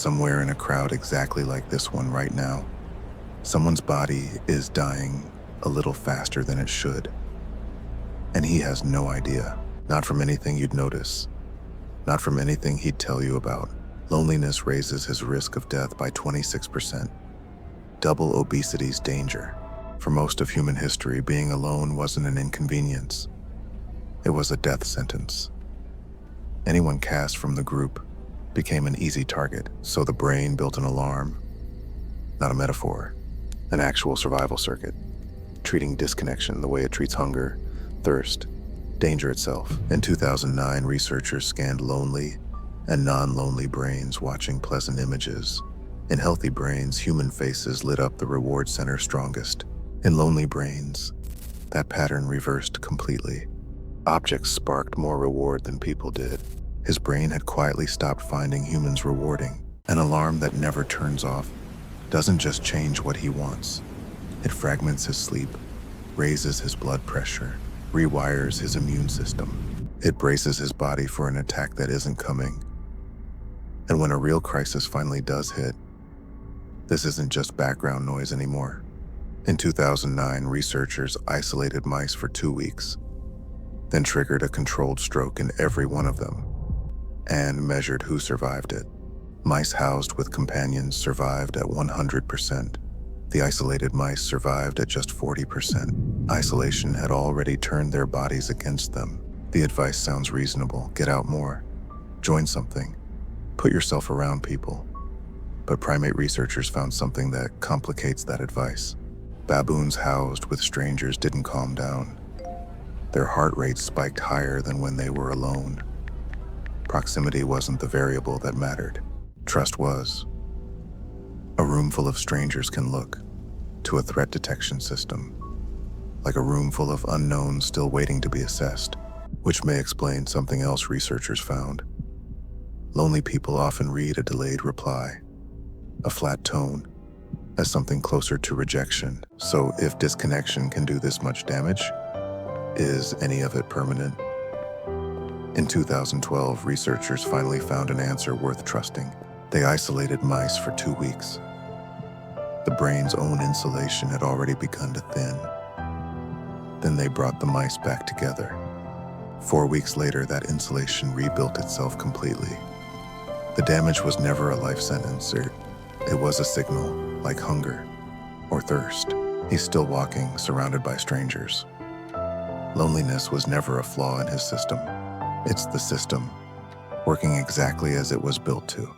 somewhere in a crowd exactly like this one right now. Someone's body is dying a little faster than it should. And he has no idea. Not from anything you'd notice. Not from anything he'd tell you about. Loneliness raises his risk of death by 26%. Double obesity's danger. For most of human history, being alone wasn't an inconvenience. It was a death sentence. Anyone cast from the group became an easy target, so the brain built an alarm. Not a metaphor, an actual survival circuit, treating disconnection the way it treats hunger, thirst, danger itself. In 2009, researchers scanned lonely and non-lonely brains, watching pleasant images. In healthy brains, human faces lit up the reward center strongest. In lonely brains, that pattern reversed completely. Objects sparked more reward than people did. His brain had quietly stopped finding humans rewarding. An alarm that never turns off doesn't just change what he wants. It fragments his sleep, raises his blood pressure, rewires his immune system. It braces his body for an attack that isn't coming. And when a real crisis finally does hit, this isn't just background noise anymore. In 2009, researchers isolated mice for 2 weeks, then triggered a controlled stroke in every one of them, and measured who survived it. Mice housed with companions survived at 100%. The isolated mice survived at just 40%. Isolation had already turned their bodies against them. The advice sounds reasonable. Get out more. Join something. Put yourself around people. But primate researchers found something that complicates that advice. Baboons housed with strangers didn't calm down. Their heart rates spiked higher than when they were alone. Proximity wasn't the variable that mattered. Trust was. A room full of strangers can look to a threat detection system like a room full of unknowns still waiting to be assessed, which may explain something else researchers found. Lonely people often read a delayed reply, a flat tone, as something closer to rejection. So if disconnection can do this much damage, is any of it permanent? In 2012, researchers finally found an answer worth trusting. They isolated mice for 2 weeks. The brain's own insulation had already begun to thin. Then they brought the mice back together. 4 weeks later, that insulation rebuilt itself completely. The damage was never a life sentence. It was a signal, like hunger or thirst. He's still walking, surrounded by strangers. Loneliness was never a flaw in his system. It's the system, working exactly as it was built to.